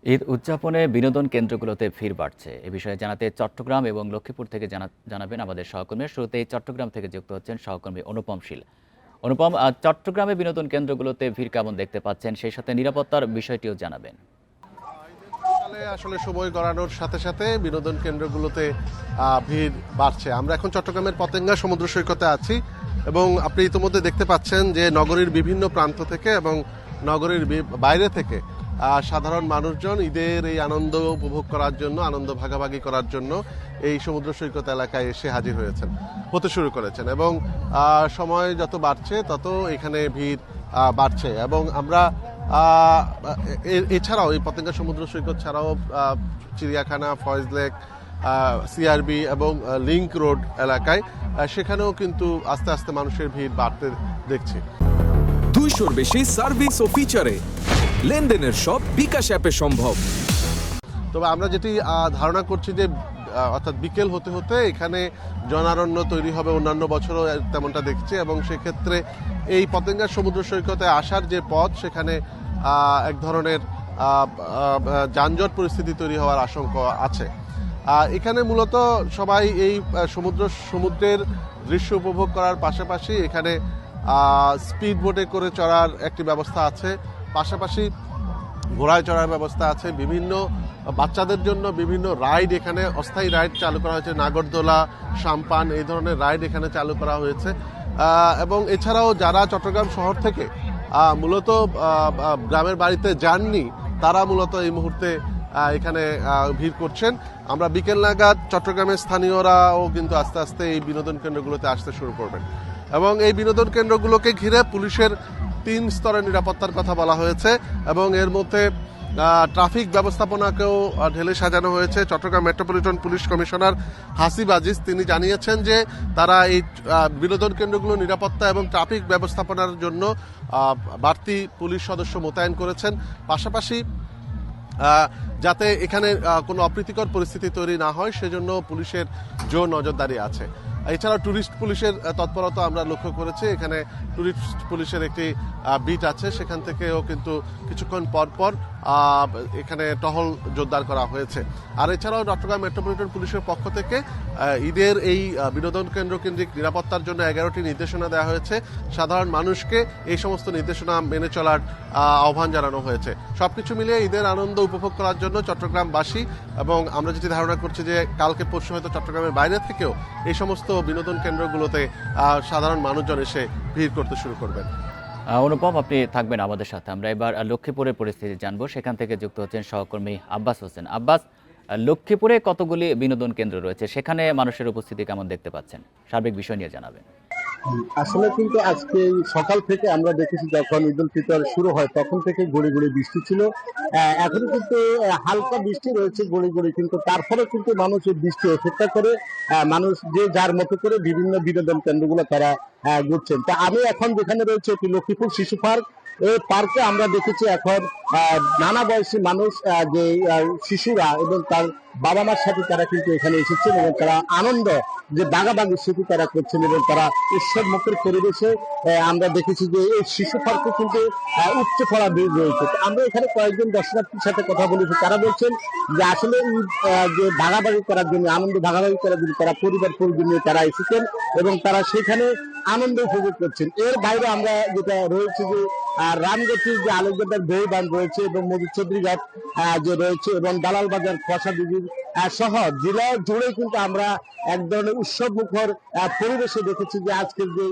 ঈদ উদযাপনে বিনোদন কেন্দ্রগুলোতে ভিড় বাড়ছে। এ বিষয়ে জানাতে চট্টগ্রাম এবং লক্ষ্মীপুর থেকে জানাবেন আমাদের সহকর্মী। শুরুতেই চট্টগ্রাম থেকে যুক্ত হচ্ছেন সহকর্মী অনুপম শীল। অনুপম, চট্টগ্রামে বিনোদন কেন্দ্রগুলোতে ভিড় কেমন দেখতে পাচ্ছেন, সেই সাথে নিরাপত্তার বিষয়টিও জানাবেন। আসলে সময় গড়ানোর সাথে সাথে বিনোদন কেন্দ্রগুলোতে ভিড় বাড়ছে। আমরা এখন চট্টগ্রামের পতেঙ্গা সমুদ্র সৈকতে আছি এবং আপনি ইতিমধ্যে দেখতে পাচ্ছেন যে নগরীর বিভিন্ন প্রান্ত থেকে এবং নগরীর বাইরে থেকে সাধারণ মানুষজন ঈদের এই আনন্দ উপভোগ করার জন্য, আনন্দ ভাগাভাগি করার জন্য এই সমুদ্র সৈকত এলাকায় এসে হাজির হতে শুরু করেছেন এবং সময় যত বাড়ছে তত এখানে ভিড় বাড়ছে। এবং আমরা এছাড়াও এই পতেঙ্গা সমুদ্র সৈকত ছাড়াও চিড়িয়াখানা, ফয়েজ লেক, সিআরবি এবং লিংক রোড এলাকায় সেখানেও কিন্তু আস্তে আস্তে মানুষের ভিড় বাড়তে দেখছি। 200-র বেশি সার্ভিস ও ফিচারে লেনদেনের সব বিকাশ অ্যাপে সম্ভব। তবে আমরা যেটি ধারণা করছি যে অর্থাৎ বিকেল হতে হতে এখানে জনারণ্য তৈরি হবে, অন্যান্য বছরও তেমনটা দেখছি এবং সেক্ষেত্রে এই পতেঙ্গা সমুদ্র সৈকতে আসার যে পথ সেখানে এক ধরনের যানজট পরিস্থিতি তৈরি হওয়ার আশঙ্কা আছে। এখানে মূলত সবাই এই সমুদ্রের দৃশ্য উপভোগ করার পাশাপাশি এখানে স্পিড বোটে করে চড়ার একটি ব্যবস্থা আছে, পাশাপাশি ঘোড়ায় চড়ার ব্যবস্থা আছে। বিভিন্ন বাচ্চাদের জন্য বিভিন্ন রাইড, এখানে অস্থায়ী রাইড চালু করা হয়েছে, নাগরদোলা, সাম্পান, এই ধরনের রাইড এখানে চালু করা হয়েছে। এবং এছাড়াও যারা চট্টগ্রাম শহর থেকে মূলত গ্রামের বাড়িতে যাননি তারা মূলত এই মুহূর্তে এখানে ভিড় করছেন। আমরা বিকেল নাগাদ চট্টগ্রামের স্থানীয়রাও কিন্তু আস্তে আস্তে এই বিনোদন কেন্দ্রগুলোতে আসতে শুরু করবেন এবং এই বিনোদন কেন্দ্রগুলোকে ঘিরে পুলিশের 3 স্তরের নিরাপত্তার কথা বলা হয়েছে এবং এর মধ্যে ট্রাফিক ব্যবস্থাপনাকেও ঢেলে সাজানো হয়েছে। Chittagong metropolitan police commissioner Hasib Aziz তিনি জানিয়েছেন যে তারা এই বিনোদন কেন্দ্রগুলো নিরাপত্তা এবং ট্রাফিক ব্যবস্থাপনার জন্য বাড়তি পুলিশ সদস্য মোতায়েন করেছেন, পাশাপাশি যাতে এখানে কোনো অপ্রীতিকর পরিস্থিতি তৈরি না হয় সেজন্য পুলিশের জোর নজরদারি আছে। এছাড়াও ট্যুরিস্ট পুলিশের তৎপরতা আমরা লক্ষ্য করেছি। এখানে ট্যুরিস্ট পুলিশের একটি বিট আছে, সেখান থেকেও কিন্তু কিছুক্ষণ পর পর এখানে টহল জোরদার করা হয়েছে। আর এছাড়াও চট্টগ্রাম মেট্রোপলিটন পুলিশের পক্ষ থেকে ঈদের এই বিনোদন কেন্দ্র কেন্দ্রিক নিরাপত্তার জন্য 11টি নির্দেশনা দেওয়া হয়েছে। সাধারণ মানুষকে এই সমস্ত নির্দেশনা মেনে চলার আহ্বান জানানো হয়েছে। সবকিছু মিলিয়ে ঈদের আনন্দ উপভোগ করার জন্য চট্টগ্রামবাসী এবং আমরা যেটি ধারণা করছি যে কালকে পরশু হয়তো চট্টগ্রামের বাইরে থেকেও এই সমস্ত বিনোদন কেন্দ্রগুলোতে সাধারণ মানুষজন এসে ভিড় করতে শুরু করবেন। অনুপম, আপনি থাকবেন আমাদের সাথে। আমরা এবার লক্ষ্মীপুরের পরিস্থিতি জানবো। সেখান থেকে যুক্ত হচ্ছেন সহকর্মী আব্বাস হোসেন। আব্বাস, লক্ষ্মীপুরে কতগুলি বিনোদন কেন্দ্র রয়েছে, সেখানে মানুষের উপস্থিতি কেমন দেখতে পাচ্ছেন, সার্বিক বিষয় নিয়ে জানাবেন। আসলে কিন্তু আজকে সকাল থেকে আমরা দেখেছি যখন ঈদ উল ফিতর শুরু হয় তখন থেকে গড়ি গড়ি বৃষ্টি ছিল। এখন কিন্তু হালকা বৃষ্টি রয়েছে গড়ি গড়ি, কিন্তু তারপরে কিন্তু মানুষ এই বৃষ্টি অপেক্ষা করে মানুষ যে যার মতো করে বিভিন্ন বিনোদন কেন্দ্রগুলো তারা ঘুরছেন। তা আমি এখন যেখানে রয়েছে একটি লক্ষ্মীপুর শিশু পার্ক। এই পার্কে আমরা দেখেছি এখন নানা বয়সী মানুষ, যে শিশুরা এবং তার বাবা মার সাথে তারা কিন্তু এখানে এসেছেন এবং তারা আনন্দ যে বাগাবাগি সেটি তারা করছেন এবং তারা উৎসব মুখের পরিবেশে আমরা দেখেছি যে এই শিশু পার্কে কিন্তু উচ্চ পড়া ভিড় রয়েছে। আমরা এখানে কয়েকজন দর্শনার্থীর সাথে কথা বলেছি, তারা বলছেন যে আসলে যে ভাগাভাগি করার জন্য, আনন্দ ভাগাভাগি করার জন্য তারা পরিবার পরিজন নিয়ে তারা এসেছেন এবং তারা সেখানে আনন্দ উপভোগ করছেন। এর বাইরে আমরা যেটা রয়েছে যে রামগতির যে আলোকবাজার বইবান রয়েছে এবং মজুদ চৌধুরীঘাট যে রয়েছে এবং দালাল বাজার খসাদিঘির সহ জেলা জুড়ে কিন্তু আমরা এক ধরনের উৎসব মুখর পরিবেশে দেখেছি যে আজকের যে